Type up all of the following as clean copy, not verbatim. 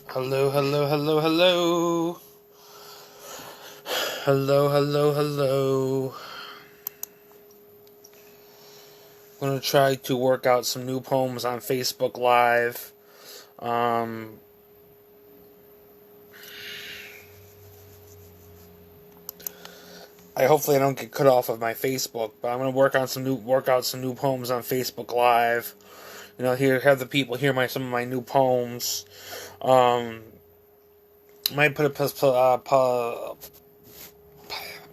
Hello, hello, hello, hello. Hello, hello, hello. I'm gonna try to work out some new poems on Facebook Live. Um, hopefully I don't get cut off of my Facebook, but I'm gonna work out some new poems on Facebook Live. Have the people hear some of my new poems. Um, might put a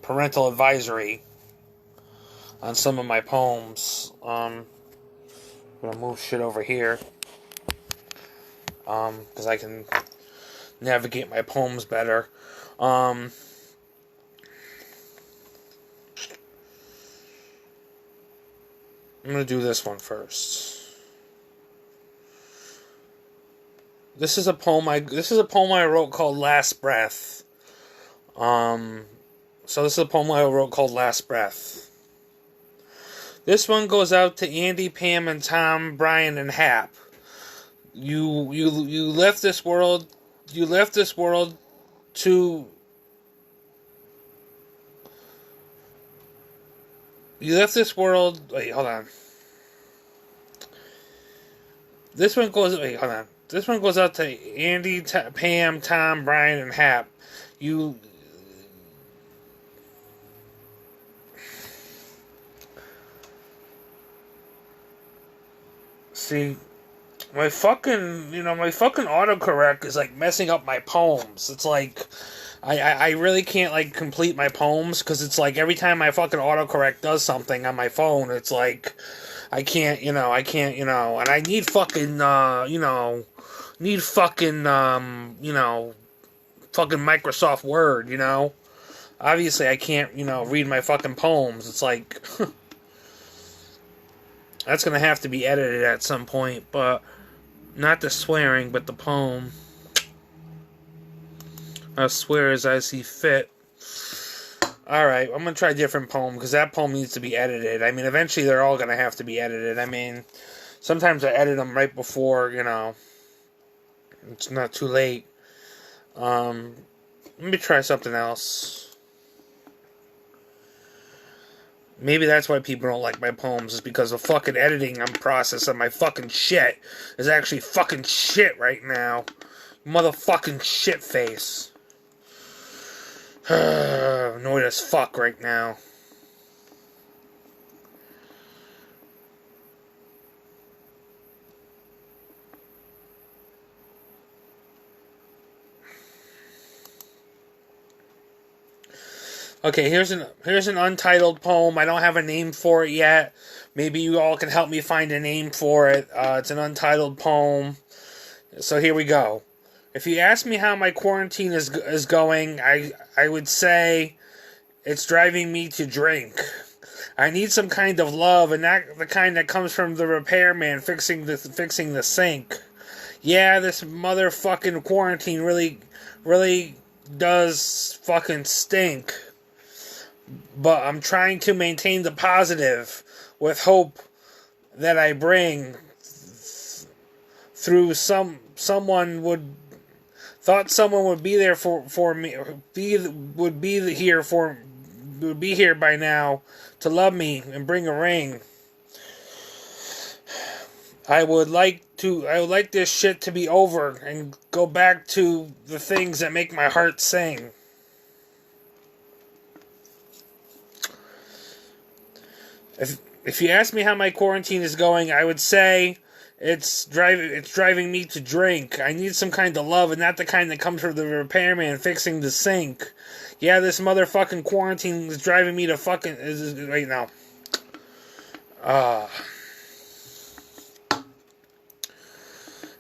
parental advisory on some of my poems. I'm gonna move shit over here. Because I can navigate my poems better. I'm gonna do this one first. This is a poem I wrote called Last Breath. So this is a poem I wrote called Last Breath. This one goes out to Andy, Pam, and Tom, Brian, and Hap. You left this world. You left this world to. You left this world. Wait, hold on. This one goes. Wait, hold on. This one goes out to Andy, Pam, Tom, Brian, and Hap. You. See, my fucking autocorrect is like messing up my poems. It's like I really can't like complete my poems because it's like every time my fucking autocorrect does something on my phone, it's like I can't, and I need fucking fucking Microsoft Word. Obviously I can't, read my fucking poems. It's like that's gonna have to be edited at some point, but not the swearing, but the poem. I'll swear as I see fit. Alright, I'm gonna try a different poem, because that poem needs to be edited. I mean, eventually they're all gonna have to be edited. I mean, sometimes I edit them right before, it's not too late. Let me try something else. Maybe that's why people don't like my poems, is because the fucking editing process of my fucking shit is actually fucking shit right now. Motherfucking shit face. Annoyed as fuck right now. Okay, here's an untitled poem. I don't have a name for it yet. Maybe you all can help me find a name for it. It's an untitled poem. So here we go. If you ask me how my quarantine is going, I would say it's driving me to drink. I need some kind of love, and not the kind that comes from the repairman fixing the sink. Yeah, this motherfucking quarantine really does fucking stink. But I'm trying to maintain the positive with hope that I bring through someone would be there for me, would be here by now to love me and bring a ring. I would like this shit to be over and go back to the things that make my heart sing. If you ask me how my quarantine is going, I would say it's driving me to drink. I need some kind of love, and not the kind that comes from the repairman fixing the sink. Yeah, this motherfucking quarantine is driving me to fucking right now.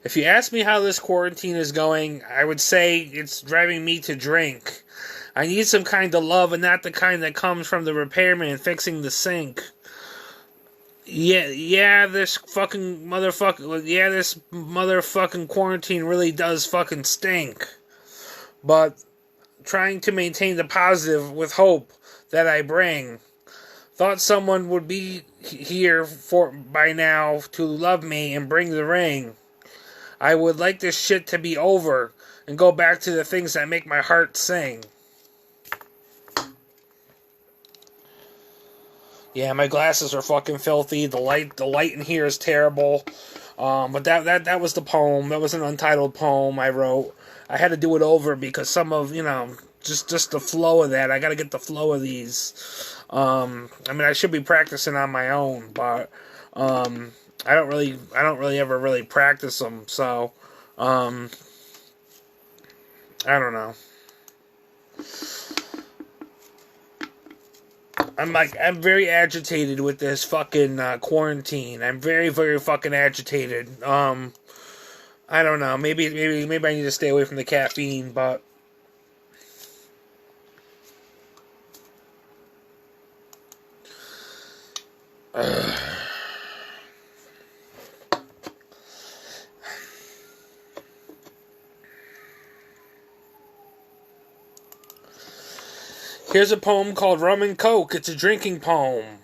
If you ask me how this quarantine is going, I would say it's driving me to drink. I need some kind of love, and not the kind that comes from the repairman fixing the sink. This motherfucking quarantine really does fucking stink. But trying to maintain the positive with hope that I bring. Thought someone would be here by now to love me and bring the ring. I would like this shit to be over and go back to the things that make my heart sing. Yeah, my glasses are fucking filthy. The light in here is terrible. But that was the poem. That was an untitled poem I wrote. I had to do it over because some of, just the flow of that. I got to get the flow of these. I should be practicing on my own, but I don't really ever really practice them. So I don't know. I'm very agitated with this fucking quarantine. I'm very, very fucking agitated. I don't know. Maybe I need to stay away from the caffeine, but here's a poem called Rum and Coke. It's a drinking poem.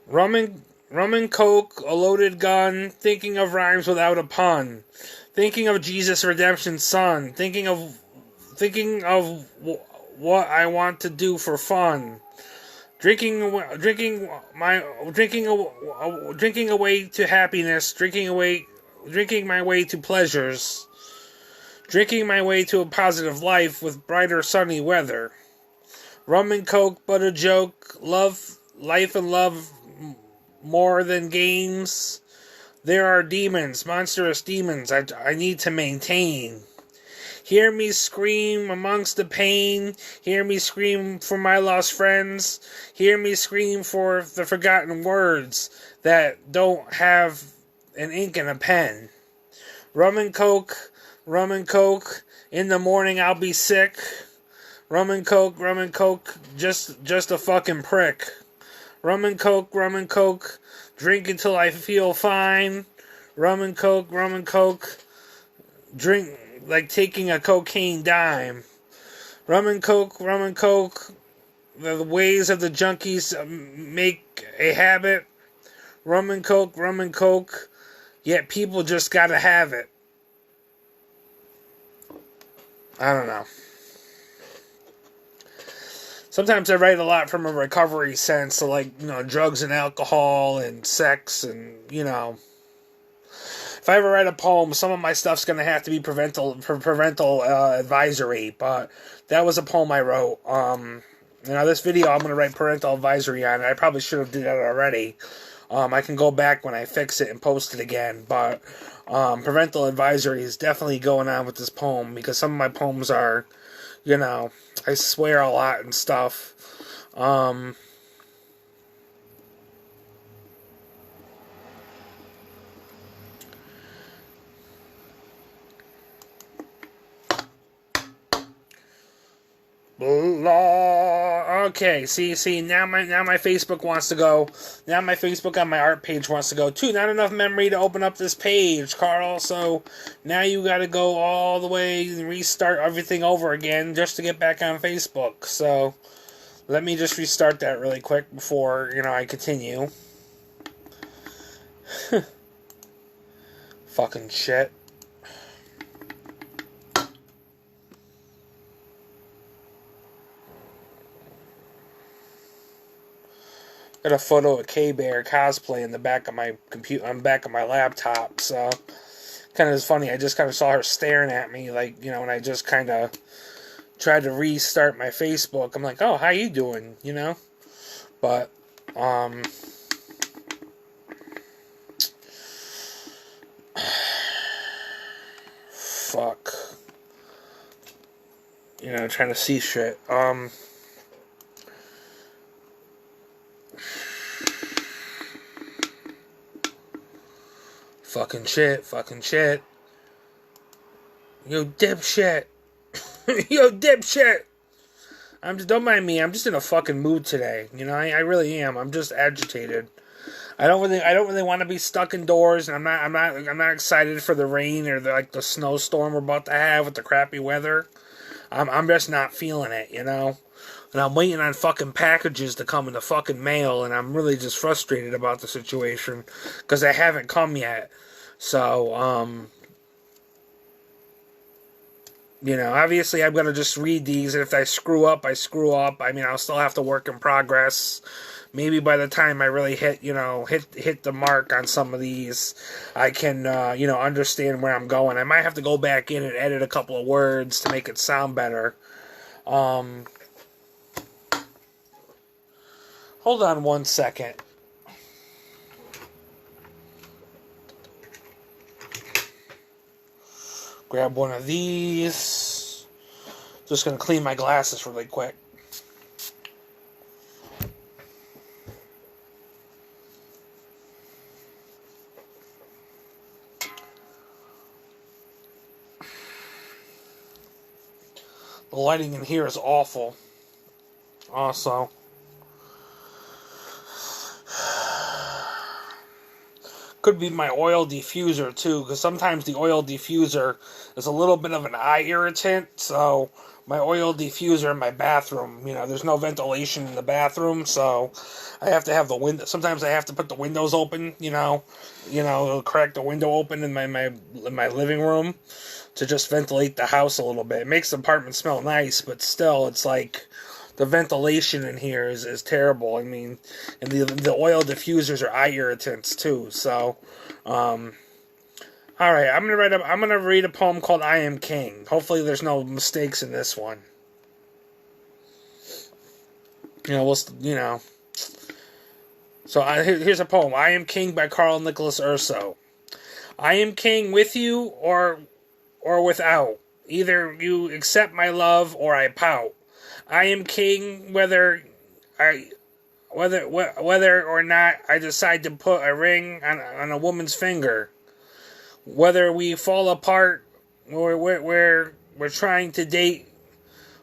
Rum and Coke, a loaded gun, thinking of rhymes without a pun. Thinking of Jesus Redemption's son. Thinking of what I want to do for fun. Drinking away to happiness. Drinking my way to pleasures. Drinking my way to a positive life with brighter sunny weather. Rum and Coke, but a joke. Life and love more than games. There are demons, monstrous demons I need to maintain. Hear me scream amongst the pain. Hear me scream for my lost friends. Hear me scream for the forgotten words that don't have an ink and a pen. Rum and Coke, in the morning I'll be sick. Rum and Coke, just a fucking prick. Rum and Coke, drink until I feel fine. Rum and Coke, drink like taking a cocaine dime. Rum and Coke, the ways of the junkies make a habit. Rum and Coke, yet people just gotta have it. I don't know. Sometimes I write a lot from a recovery sense, so drugs and alcohol and sex and, If I ever write a poem, some of my stuff's going to have to be parental advisory, but that was a poem I wrote. This video I'm going to write parental advisory on, and I probably should have did that already. I can go back when I fix it and post it again, but parental advisory is definitely going on with this poem, because some of my poems are, I swear a lot and stuff. Okay, see, now my Facebook wants to go. Now my Facebook on my art page wants to go too. Not enough memory to open up this page, Carl. So now you got to go all the way and restart everything over again just to get back on Facebook. So let me just restart that really quick before I continue. Fucking shit. Got a photo of K-Bear cosplay in the back of my computer, on the back of my laptop, so kind of funny. I just kind of saw her staring at me, when I just kind of tried to restart my Facebook. I'm like, oh, how you doing, But, fuck. Trying to see shit. Fucking shit. Yo, dipshit. Yo, dipshit. Don't mind me. I'm just in a fucking mood today. I really am. I'm just agitated. I don't really want to be stuck indoors, and I'm not excited for the rain or the snowstorm we're about to have with the crappy weather. I'm just not feeling it, And I'm waiting on fucking packages to come in the fucking mail, and I'm really just frustrated about the situation because they haven't come yet. So, obviously I'm going to just read these. If I screw up, I screw up. I mean, I'll still have to work in progress. Maybe by the time I really hit the mark on some of these, I can, understand where I'm going. I might have to go back in and edit a couple of words to make it sound better. Hold on one second. Grab one of these. Just going to clean my glasses really quick. The lighting in here is awful. Also, could be my oil diffuser too, because sometimes the oil diffuser is a little bit of an eye irritant. So my oil diffuser in my bathroom, there's no ventilation in the bathroom, so I have to have the window. Sometimes I have to put the windows open, crack the window open in my living room to just ventilate the house a little bit. It makes the apartment smell nice, but still, it's like the ventilation in here is terrible. I mean, and the oil diffusers are eye irritants too. So, all right, I'm gonna read a poem called "I Am King." Hopefully, there's no mistakes in this one. So here's a poem: "I Am King" by Carl Nicholas Urso. I am king with you or without. Either you accept my love or I pout. I am king whether or not I decide to put a ring on a woman's finger. Whether we fall apart or we're trying to date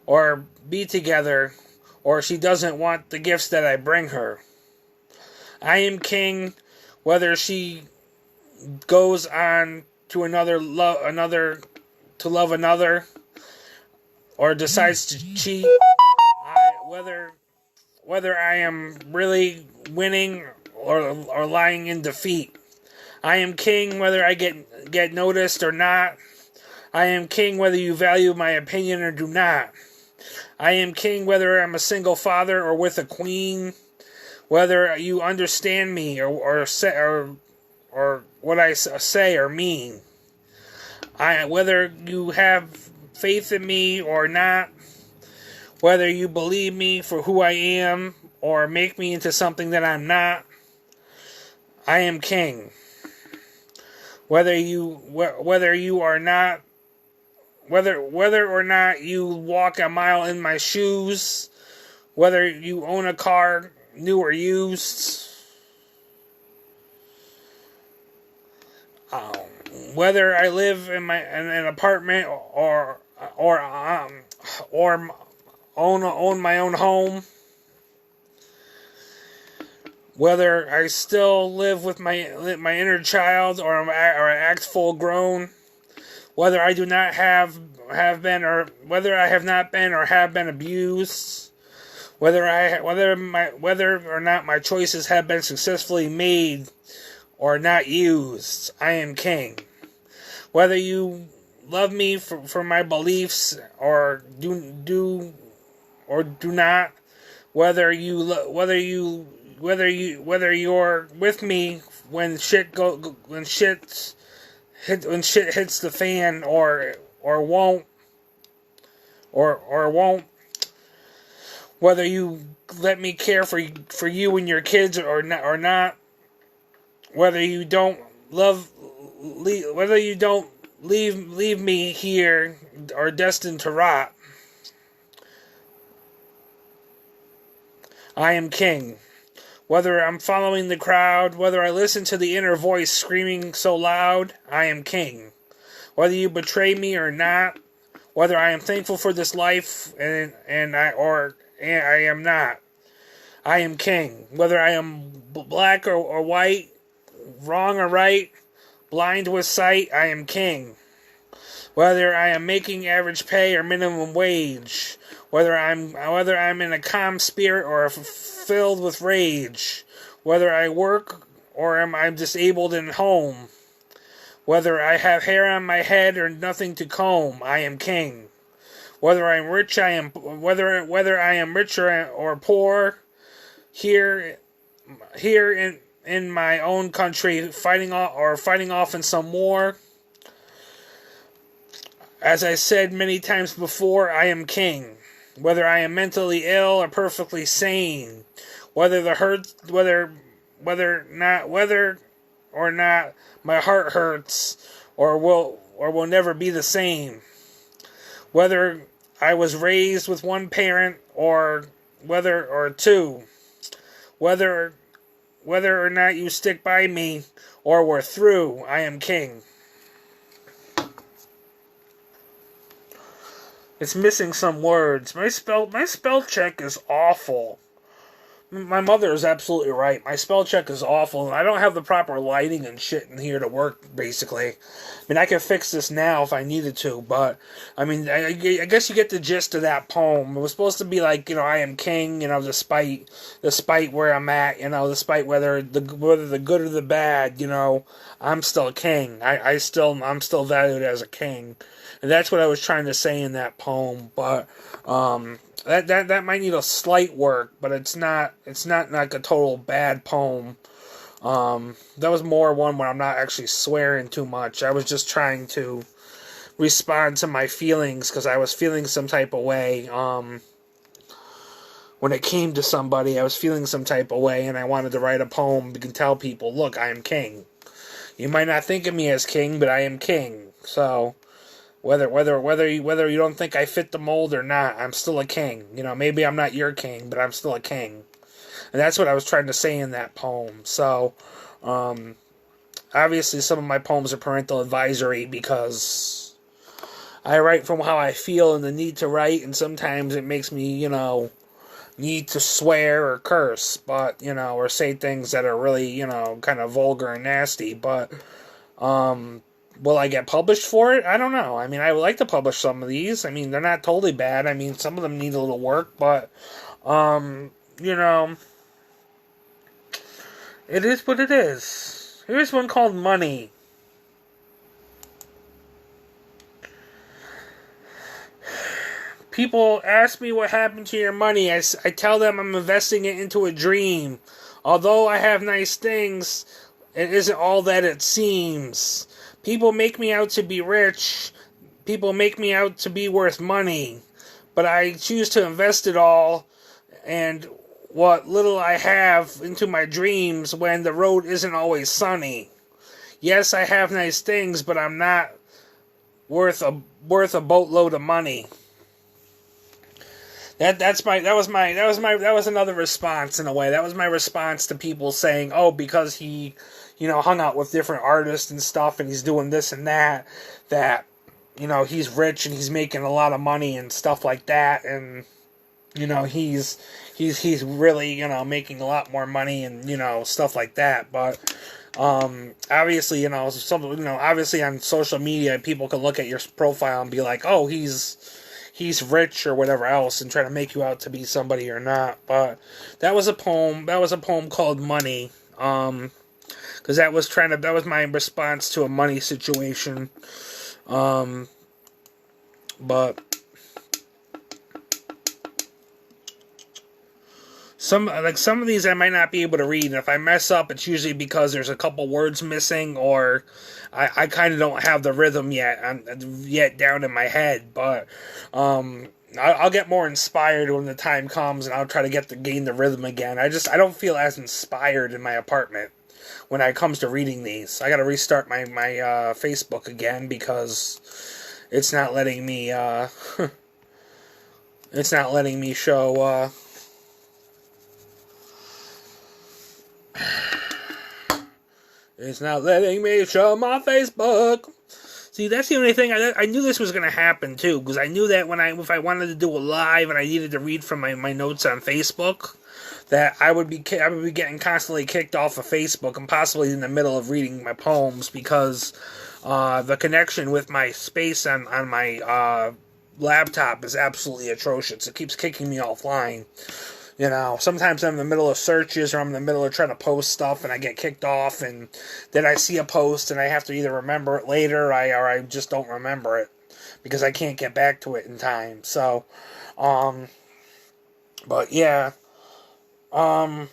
or be together, or she doesn't want the gifts that I bring her. I am king whether she goes on to love another, or decides to cheat. Whether I am really winning or lying in defeat. I am king whether I get noticed or not. I am king whether you value my opinion or do not. I am king whether I'm a single father or with a queen. Whether you understand me or what I say or mean. Whether you have faith in me or not. Whether you believe me for who I am or make me into something that I'm not. I am king. Whether or not you walk a mile in my shoes, whether you own a car, new or used, whether I live in an apartment or own my own home, whether I still live with my inner child or I act full grown, whether I do not have been or whether I have not been or have been abused, whether or not my choices have been successfully made or not used. I am king. Whether you love me for my beliefs or do not, whether you're with me when shit hits the fan or won't, whether you let me care for you and your kids or not, whether you don't leave me here or destined to rot. I am king. Whether I'm following the crowd, whether I listen to the inner voice screaming so loud, I am king. Whether you betray me or not, whether I am thankful for this life and I am not, I am king. Whether I am black or white, wrong or right, blind with sight, I am king. Whether I am making average pay or minimum wage, whether I'm in a calm spirit or filled with rage, whether I work or I'm disabled and home, Whether I have hair on my head or nothing to comb, I am king. Whether I am rich, whether I am rich or poor, here in my own country, fighting off in some war. As I said many times before, I am king. Whether I am mentally ill or perfectly sane, whether or not my heart hurts or will never be the same. Whether I was raised with one parent or two, whether or not you stick by me or we're through, I am king. It's missing some words. My spell check is awful. My mother is absolutely right. My spell check is awful. I don't have the proper lighting and shit in here to work, basically. I mean, I could fix this now if I needed to, but, I mean, I guess you get the gist of that poem. It was supposed to be like, I am king, despite where I'm at, despite whether the good or the bad, I'm still a king. I'm still valued as a king. And that's what I was trying to say in that poem, but, that might need a slight work, but it's not like a total bad poem. That was more one where I'm not actually swearing too much. I was just trying to respond to my feelings because I was feeling some type of way. When it came to somebody, I was feeling some type of way, and I wanted to write a poem to tell people, look, I am king. You might not think of me as king, but I am king. So Whether you don't think I fit the mold or not, I'm still a king. Maybe I'm not your king, but I'm still a king. And that's what I was trying to say in that poem. So, obviously some of my poems are parental advisory because I write from how I feel and the need to write, and sometimes it makes me, need to swear or curse, but, or say things that are really, kind of vulgar and nasty, but, will I get published for it? I don't know. I mean, I would like to publish some of these. I mean, they're not totally bad. I mean, some of them need a little work, but, it is what it is. Here's one called Money. People ask me what happened to your money. I tell them I'm investing it into a dream. Although I have nice things, it isn't all that it seems. People make me out to be rich. People make me out to be worth money. But I choose to invest it all and what little I have into my dreams when the road isn't always sunny. Yes, I have nice things, but I'm not worth a boatload of money. That was another response in a way. That was my response to people saying, oh, because he hung out with different artists and stuff, and he's doing this and that, he's rich and he's making a lot of money and stuff like that, and, he's really, making a lot more money and, stuff like that, but, obviously, obviously on social media, people can look at your profile and be like, oh, he's rich or whatever else and try to make you out to be somebody or not, but that was a poem called Money, because that was my response to a money situation. But some of these I might not be able to read, and if I mess up, it's usually because there's a couple words missing, or I kind of don't have the rhythm yet down in my head. But I'll get more inspired when the time comes, and I'll try to gain the rhythm again. I don't feel as inspired in my apartment when it comes to reading these. I got to restart my Facebook again because it's not letting me show. It's not letting me show my Facebook. See, that's the only thing. I knew this was going to happen, too, because I knew that if I wanted to do a live and I needed to read from my notes on Facebook, that I would be getting constantly kicked off of Facebook and possibly in the middle of reading my poems because the connection with my space on my laptop is absolutely atrocious. It keeps kicking me offline. Sometimes I'm in the middle of searches, or I'm in the middle of trying to post stuff and I get kicked off, and then I see a post and I have to either remember it later, or I just don't remember it because I can't get back to it in time. So, but yeah, let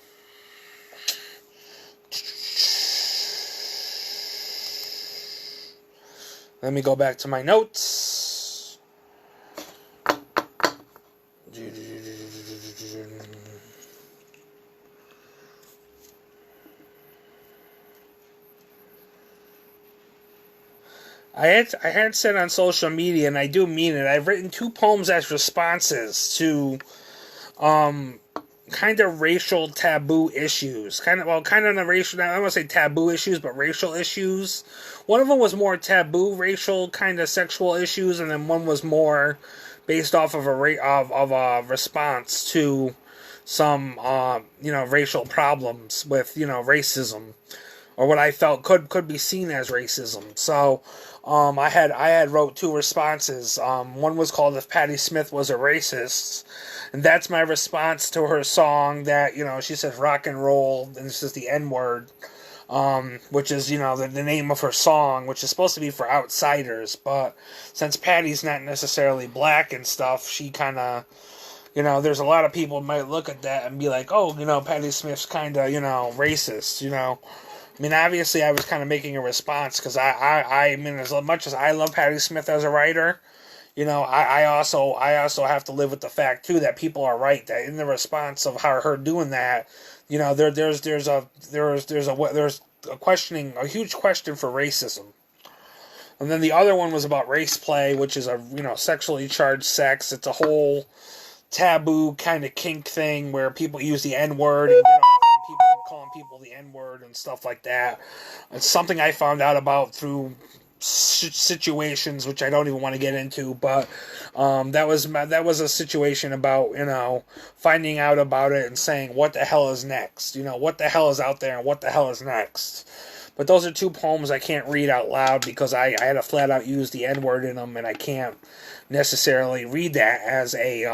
me go back to my notes. I had said on social media, and I do mean it, I've written 2 poems as responses to kind of racial taboo issues. Kind of the racial, I don't want to say taboo issues, but racial issues. One of them was more taboo racial kind of sexual issues, and then one was more based off of a response to some racial problems with racism, or what I felt could be seen as racism. So I had wrote 2 responses. One was called "If Patti Smith Was a Racist," and that's my response to her song that she says rock and roll, and it's just the N word, which is the name of her song, which is supposed to be for outsiders, but since Patty's not necessarily black and stuff, she kind of there's a lot of people might look at that and be like, oh, Patti Smith's kind of racist, I mean, obviously, I was kind of making a response because I mean, as much as I love Patti Smith as a writer, I also have to live with the fact too that people are right, that in the response of her doing that, there's a questioning, a huge question for racism. And then the other one was about race play, which is a sexually charged sex. It's a whole taboo kind of kink thing where people use the N word and get off on people calling people the N word and stuff like that. It's something I found out about through situations which I don't even want to get into, but that was a situation about finding out about it and saying what the hell is next, what the hell is out there and what the hell is next. But those are 2 poems I can't read out loud because I had to flat out use the N word in them, and I can't necessarily read that as a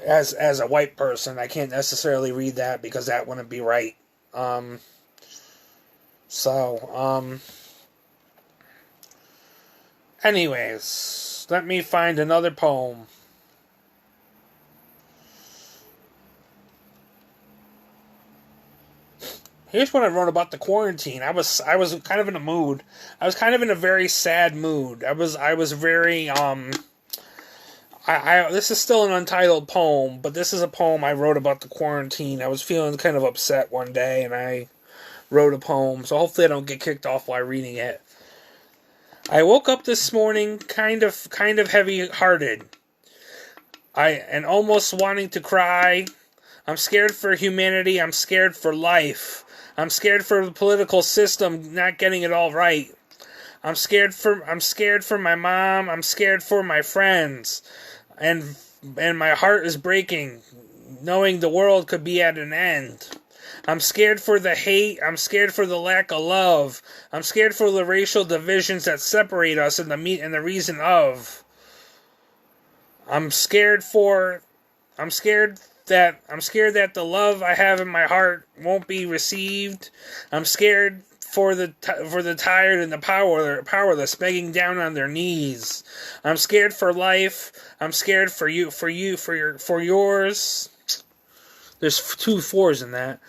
as a white person. I can't necessarily read that because that wouldn't be right. Anyways, let me find another poem. Here's what I wrote about the quarantine. I was kind of in a mood. I was kind of in a very sad mood. I was very this is still an untitled poem, but this is a poem I wrote about the quarantine. I was feeling kind of upset one day, and I wrote a poem. So hopefully I don't get kicked off while reading it. I woke up this morning kind of heavy-hearted. And almost wanting to cry. I'm scared for humanity. I'm scared for life. I'm scared for the political system not getting it all right. I'm scared for my mom. I'm scared for my friends. And my heart is breaking, knowing the world could be at an end. I'm scared for the hate. I'm scared for the lack of love. I'm scared for the racial divisions that separate us and the reason of. I'm scared that the love I have in my heart won't be received. I'm scared for the tired and the powerless begging down on their knees. I'm scared for life. I'm scared for yours. There's 2 fours in that.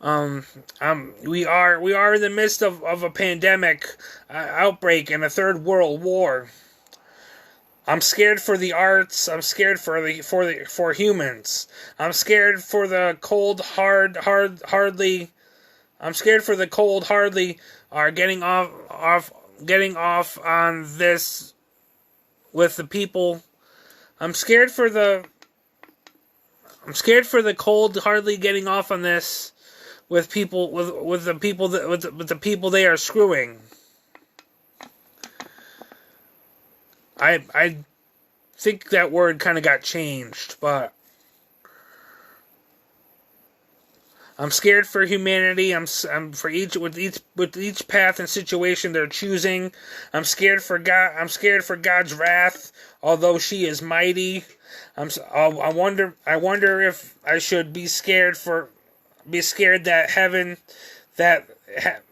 We are in the midst of a pandemic outbreak and a 3rd world war. I'm scared for the arts. I'm scared for humans. I'm scared for the cold, hardly. I'm scared for the cold, hardly are getting off on this with the people. I'm scared for the cold, hardly getting off on this with people with the people they are screwing. I think that word kind of got changed, but I'm scared for humanity. I'm for with each path and situation they're choosing. I'm scared for God. I'm scared for God's wrath although she is mighty. I wonder if I should be scared that heaven, that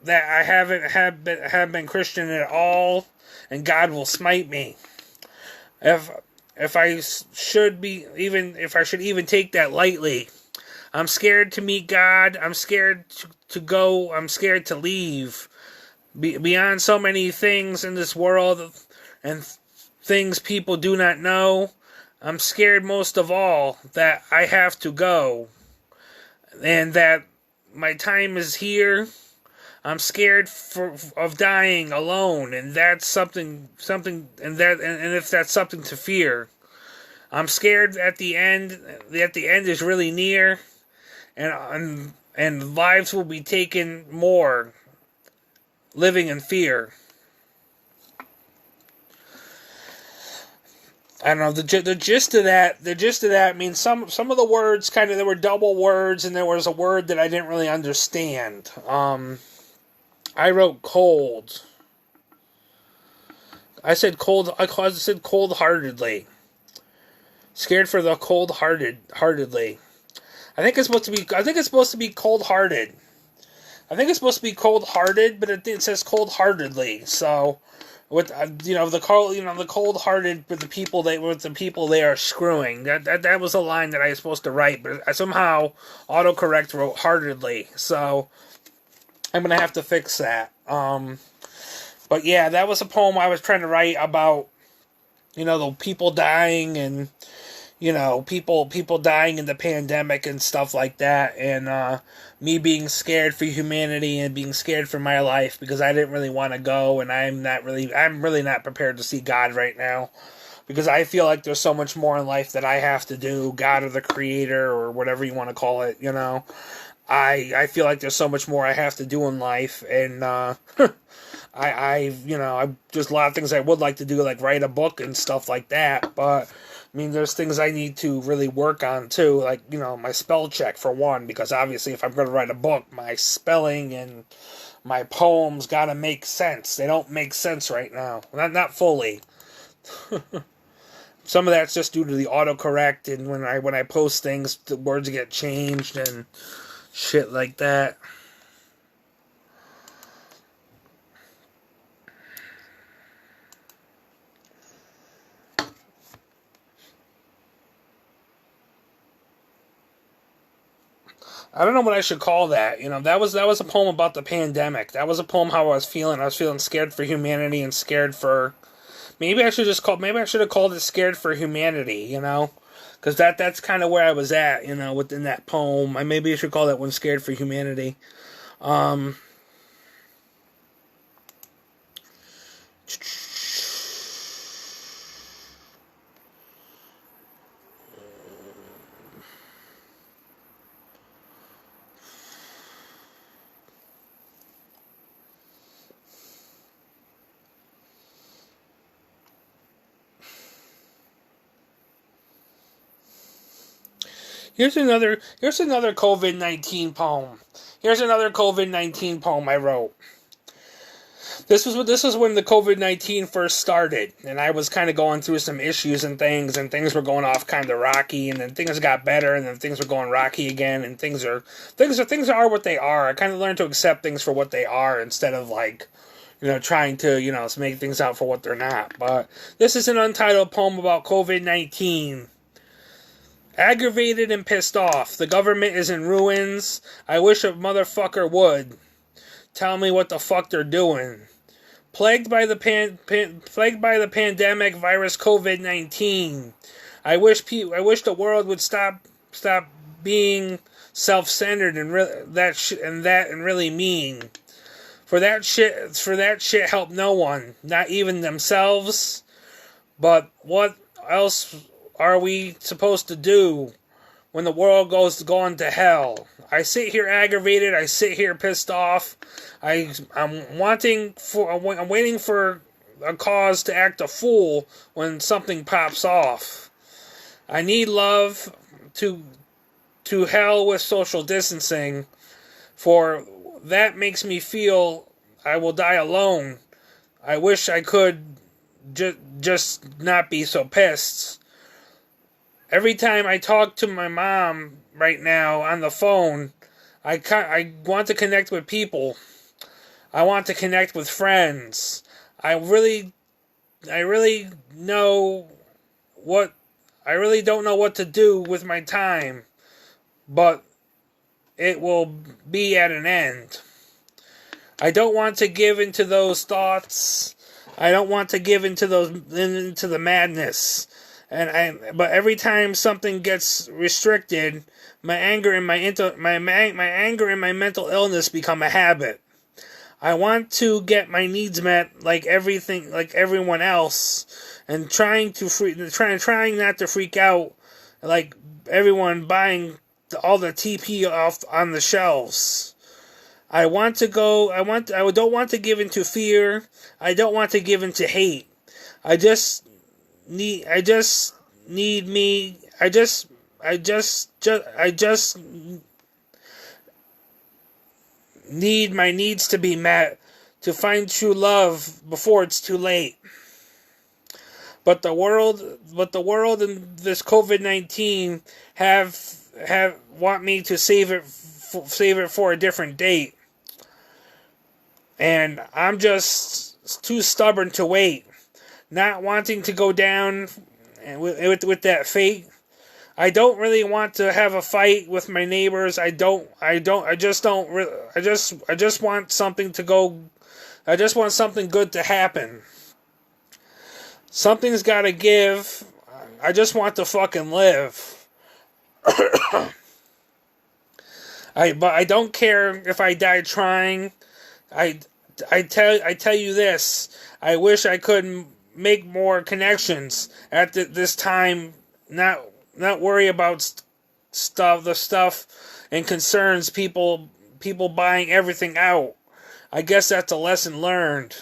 I haven't have been Christian at all, and God will smite me. If I should even take that lightly. I'm scared to meet God. I'm scared to go. I'm scared to leave. Beyond so many things in this world and things people do not know, I'm scared most of all that I have to go and that my time is here. I'm scared of dying alone, and that's something, and if that's something to fear. I'm scared at the end. That the end is really near, and lives will be taken more, living in fear. I don't know, the gist of that means some of the words there were double words, and there was a word that I didn't really understand. I wrote cold. I said cold-heartedly. Scared for the cold-heartedly. I think it's supposed to be cold-hearted. I think it's supposed to be cold-hearted, but it says cold-heartedly. So, with the cold-hearted with the people they are screwing. That was a line that I was supposed to write, but I somehow autocorrect wrote heartedly. So, I'm gonna have to fix that. But yeah, that was a poem I was trying to write about. The people dying and people dying in the pandemic and stuff like that, and me being scared for humanity and being scared for my life because I didn't really want to go, and I'm really not prepared to see God right now because I feel like there's so much more in life that I have to do, God or the Creator or whatever you want to call it, I feel like there's so much more I have to do in life, and I just a lot of things I would like to do, like write a book and stuff like that, but there's things I need to really work on too, like, my spell check for one, because obviously if I'm going to write a book, my spelling and my poems gotta make sense. They don't make sense right now. Not fully. Some of that's just due to the autocorrect, and when I post things, the words get changed and shit like that. I don't know what I should call that. That was a poem about the pandemic. That was a poem how I was feeling. I was feeling scared for humanity and scared for. Maybe I should have called it "Scared for Humanity." Because that's kind of where I was at. Within that poem. Maybe I should call that one "Scared for Humanity." Here's another COVID-19 poem. Here's another COVID-19 poem I wrote. This was when the COVID-19 first started, and I was kind of going through some issues and things were going off kind of rocky, and then things got better, and then things were going rocky again, and things are what they are. I kind of learned to accept things for what they are instead of trying to make things out for what they're not. But this is an untitled poem about COVID-19. Aggravated and pissed off. The government is in ruins. I wish a motherfucker would tell me what the fuck they're doing. Plagued by the pandemic virus COVID-19. I wish the world would stop being self-centered and really mean. For that shit helped no one, not even themselves. But what else are we supposed to do when the world goes to hell? I sit here aggravated. I sit here pissed off. I'm waiting for a cause to act a fool when something pops off. I need love to hell with social distancing, for that makes me feel I will die alone. I wish I could just not be so pissed. Every time I talk to my mom right now on the phone, I want to connect with people. I want to connect with friends. I really know what I really don't know what to do with my time, but it will be at an end. I don't want to give into those thoughts. I don't want to give into the madness. But every time something gets restricted, my anger and my anger and my mental illness become a habit. I want to get my needs met like everyone else, and trying not to freak out like everyone buying all the TP off on the shelves. I don't want to give into fear. I don't want to give into hate. I just need my needs to be met to find true love before it's too late. But the world and this COVID-19 have want me to save it for a different date. And I'm just too stubborn to wait. Not wanting to go down with that fate. I don't really want to have a fight with my neighbors. I just want something good to happen. Something's gotta give. I just want to fucking live. But I don't care if I die trying. I tell you this. I wish I could make more connections at this time. Not worry about the stuff and concerns people buying everything out. I guess that's a lesson learned.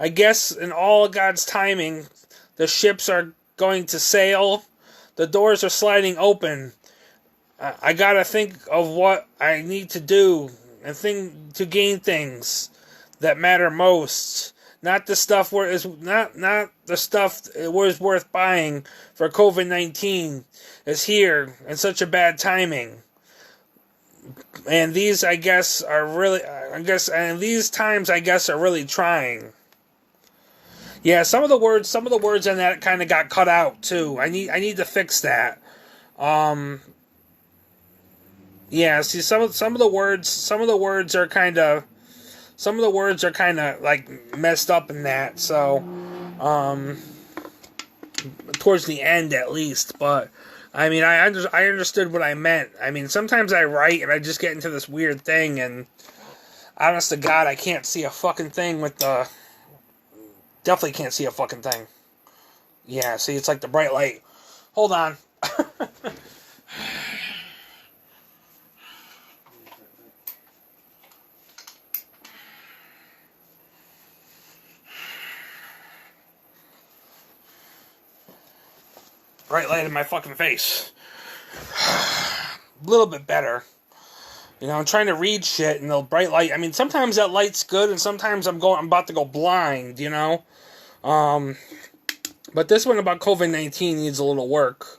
I guess in all of God's timing, the ships are going to sail. The doors are sliding open. I gotta think of what I need to do and think to gain things that matter most. Not the stuff not the stuff it was worth buying for COVID-19 is here in such a bad timing. And these and these times are really trying. Yeah, some of the words in that kind of got cut out too. I need to fix that. Yeah, see some of the words are kind of like messed up in that. So, towards the end at least, but I mean, I understood what I meant. I mean, sometimes I write and I just get into this weird thing, and honest to God, I can't see a fucking thing definitely can't see a fucking thing. Yeah, see, it's like the bright light. Hold on. Bright light in my fucking face. A little bit better. You know, I'm trying to read shit and the bright light. I mean, sometimes that light's good and sometimes I'm about to go blind, you know? But this one about COVID-19 needs a little work.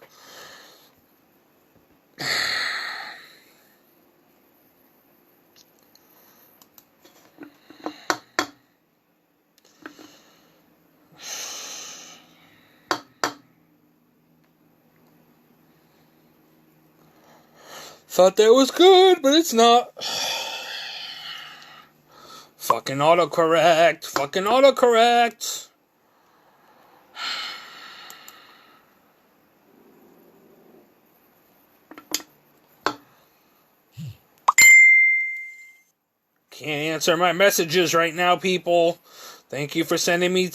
Thought that was good, but it's not. Fucking autocorrect. Fucking autocorrect. Can't answer my messages right now, people. Thank you for sending me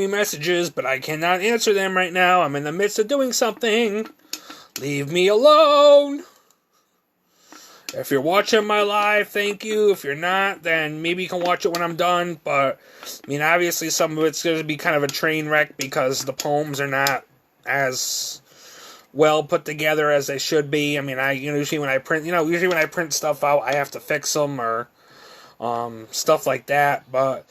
messages, but I cannot answer them right now. I'm in the midst of doing something. Leave me alone. If you're watching my live, thank you. If you're not, then maybe you can watch it when I'm done. But, I mean, obviously some of it's going to be kind of a train wreck because the poems are not as well put together as they should be. I mean, usually when I print stuff out, I have to fix them or stuff like that. But,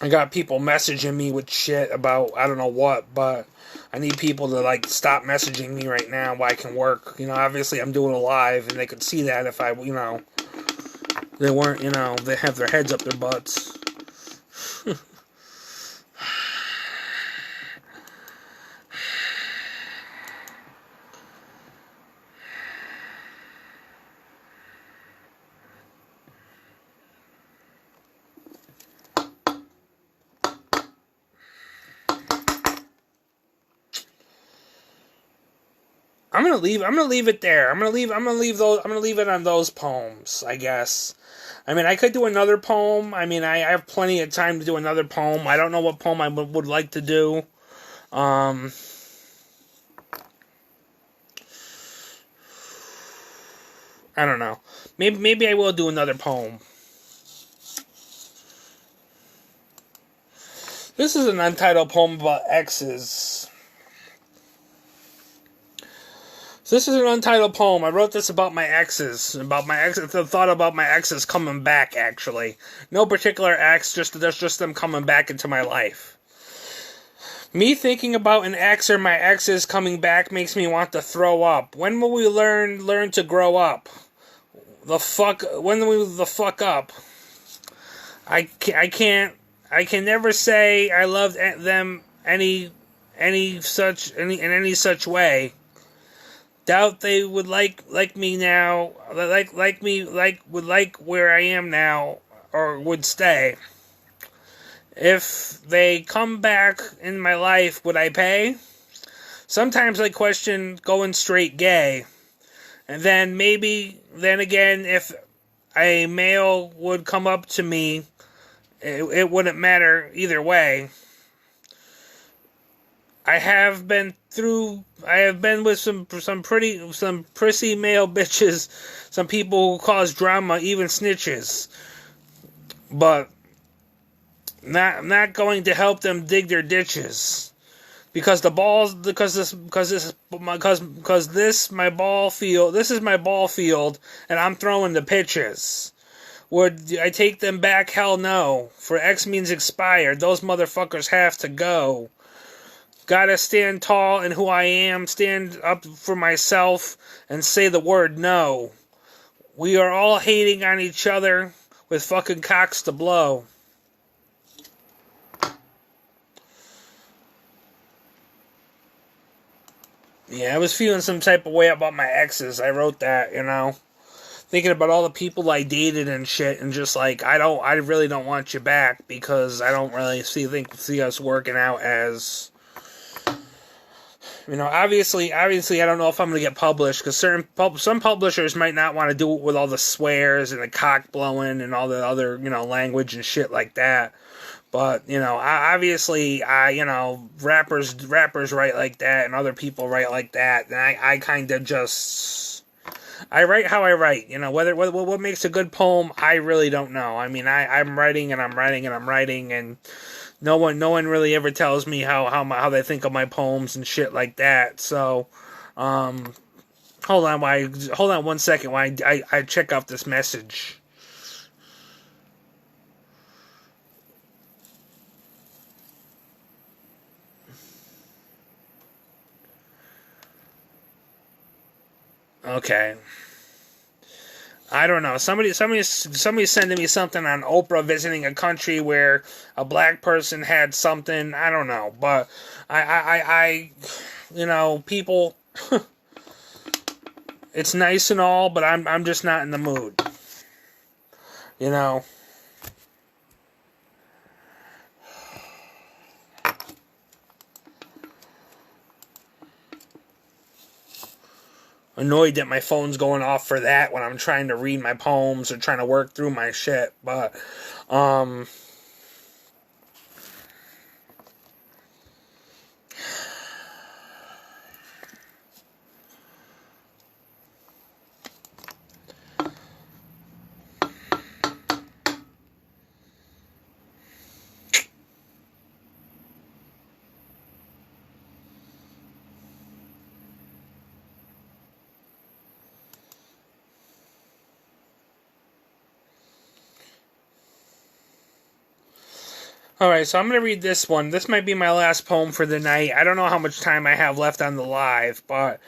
I got people messaging me with shit about I don't know what, but I need people to like stop messaging me right now while I can work. You know, obviously I'm doing a live, and they could see that if I, you know, they weren't, you know, they have their heads up their butts. I'm gonna leave it there. I'm gonna leave it on those poems, I guess. I mean, I could do another poem. I mean, I have plenty of time to do another poem. I don't know what poem I would like to do. I don't know. Maybe I will do another poem. This is an untitled poem about exes. So this is an untitled poem. I wrote this about my exes. The thought about my exes coming back, actually. No particular ex, just them coming back into my life. Me thinking about an ex or my exes coming back makes me want to throw up. When will we learn to grow up? When will we the fuck up? I can never say I loved them in any such way. Doubt they would like me now, would like where I am now, or would stay. If they come back in my life, would I pay? Sometimes I question going straight gay. And then again, if a male would come up to me, it wouldn't matter either way. I have been with some prissy male bitches, some people who cause drama, even snitches. But I'm not going to help them dig their ditches. Because this is my ball field, and I'm throwing the pitches. Would I take them back? Hell no. For X means expired. Those motherfuckers have to go. Gotta stand tall in who I am, stand up for myself, and say the word no. We are all hating on each other with fucking cocks to blow. Yeah, I was feeling some type of way about my exes. I wrote that, you know. Thinking about all the people I dated and shit, and just like, I really don't want you back, because I don't really see us working out as... You know, obviously, I don't know if I'm going to get published, because some publishers might not want to do it with all the swears and the cock blowing and all the other, you know, language and shit like that. But, you know, obviously, you know, rappers write like that, and other people write like that, and I kind of just... I write how I write, you know, what makes a good poem, I really don't know. I mean, I'm writing, and I'm writing, and I'm writing, and... No one really ever tells me how they think of my poems and shit like that. So, hold on 1 second while I check out this message. Okay. I don't know. Somebody's sending me something on Oprah visiting a country where a black person had something. I don't know, but I you know, people. It's nice and all, but I'm just not in the mood. You know. Annoyed that my phone's going off for that when I'm trying to read my poems or trying to work through my shit, but Alright, so I'm going to read this one. This might be my last poem for the night. I don't know how much time I have left on the live, but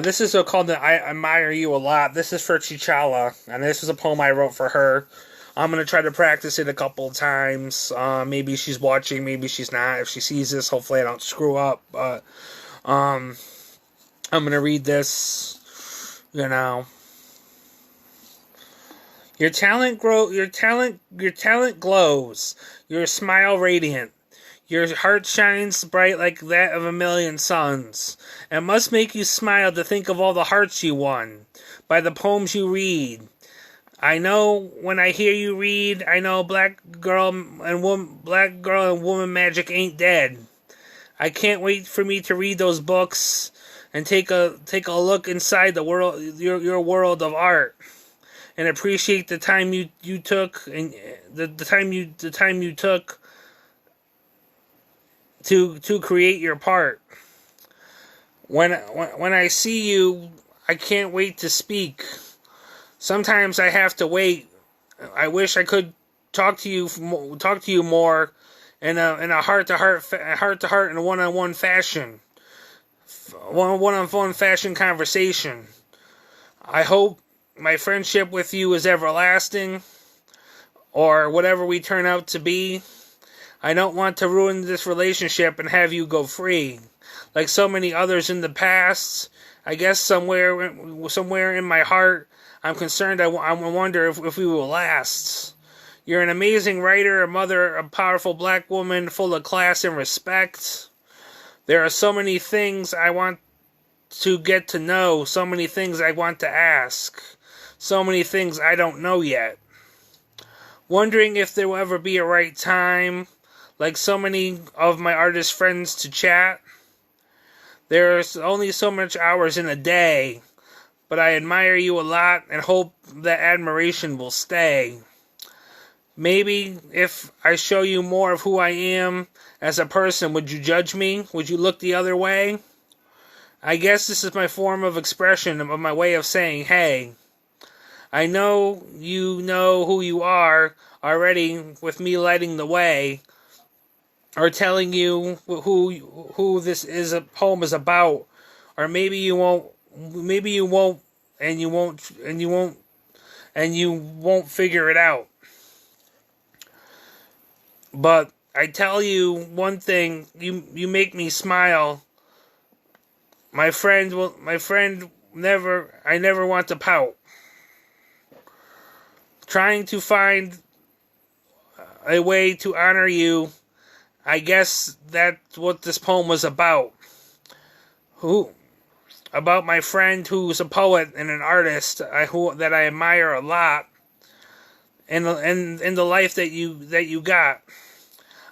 this is called I Admire You a Lot. This is for Chichala, and this is a poem I wrote for her. I'm going to try to practice it a couple of times. Maybe she's watching, maybe she's not. If she sees this, hopefully I don't screw up, but I'm going to read this, you know. Your talent glows. Your smile radiant. Your heart shines bright like that of a million suns. It must make you smile to think of all the hearts you won by the poems you read. I know when I hear you read, I know black girl and woman magic ain't dead. I can't wait for me to read those books and take a look inside the world, your world of art. And appreciate the time you took and the time you took to create your part. When I see you, I can't wait to speak. Sometimes I have to wait. I wish I could talk to you more in a heart to heart and one-on-one fashion. One-on-one fashion conversation. I hope my friendship with you is everlasting, or whatever we turn out to be. I don't want to ruin this relationship and have you go free. Like so many others in the past, I guess somewhere in my heart, I'm concerned. I wonder if we will last. You're an amazing writer, a mother, a powerful black woman, full of class and respect. There are so many things I want to get to know, so many things I want to ask. So many things I don't know yet. Wondering if there will ever be a right time, like so many of my artist friends, to chat. There's only so much hours in a day, but I admire you a lot and hope that admiration will stay. Maybe if I show you more of who I am as a person, would you judge me? Would you look the other way? I guess this is my form of expression, of my way of saying, hey, I know you know who you are already with me lighting the way, or telling you who this is a poem is about, or maybe you won't, and you won't figure it out. But I tell you one thing, you make me smile. My friend, I never want to pout. Trying to find a way to honor you. I guess that's what this poem was about. About my friend who's a poet and an artist that I admire a lot, and the life that you got.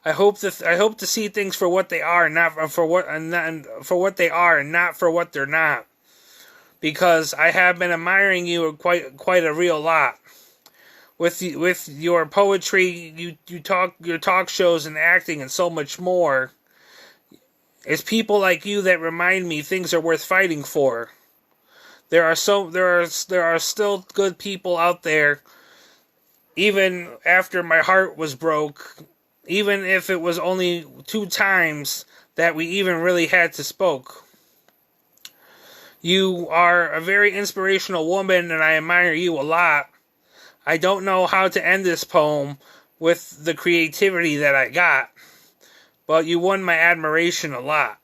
I hope to see things for what they are, not for what they are, and not for what they're not. Because I have been admiring you quite a real lot. With your poetry, your talk shows and acting and so much more. It's people like you that remind me things are worth fighting for. There are still good people out there, even after my heart was broke, even if it was only 2 times that we even really had to spoke. You are a very inspirational woman, and I admire you a lot. I don't know how to end this poem with the creativity that I got, but you won my admiration a lot.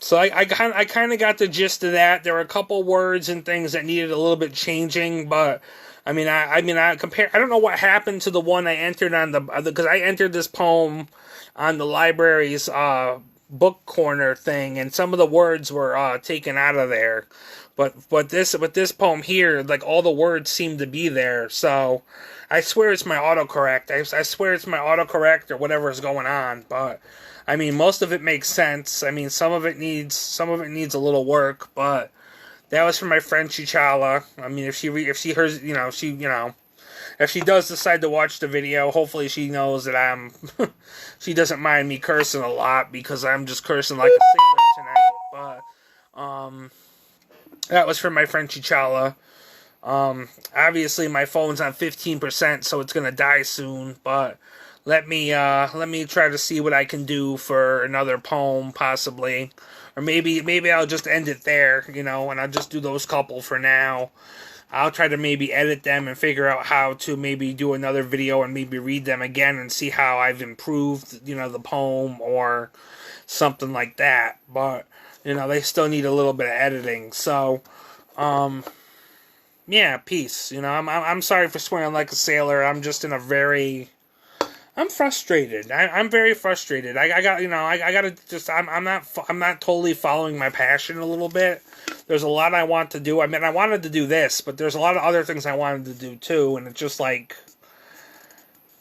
So I kind of got the gist of that. There were a couple words and things that needed a little bit changing, but I don't know what happened to the one I entered on because I entered this poem on the library's book corner thing, and some of the words were taken out of there. But this poem here, like all the words seem to be there. So I swear it's my autocorrect. I swear it's my autocorrect or whatever is going on. But I mean, most of it makes sense. I mean, some of it needs a little work. But that was from my friend Chichala. I mean, if she hears, if she does decide to watch the video, hopefully she knows that she doesn't mind me cursing a lot, because I'm just cursing like a sailor tonight. But, that was from my friend Chichala. Obviously my phone's on 15%, so it's gonna die soon, but let me try to see what I can do for another poem, possibly. Or maybe I'll just end it there, and I'll just do those couple for now. I'll try to maybe edit them and figure out how to maybe do another video and maybe read them again and see how I've improved, the poem or something like that. But, they still need a little bit of editing. So, yeah, peace. I'm sorry for swearing like a sailor. I'm just in a very... I'm frustrated. I'm very frustrated. I got, I gotta just, I'm not totally following my passion a little bit. There's a lot I want to do. I mean, I wanted to do this, but there's a lot of other things I wanted to do too, and it's just like,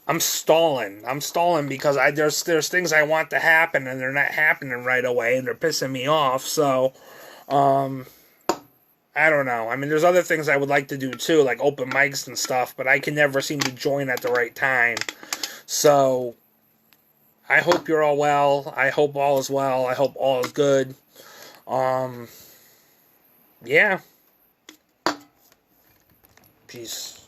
I'm stalling. I'm stalling because there's things I want to happen, and they're not happening right away, and they're pissing me off, so, I don't know. I mean, there's other things I would like to do too, like open mics and stuff, but I can never seem to join at the right time. So, I hope you're all well. I hope all is well. I hope all is good. Yeah. Peace.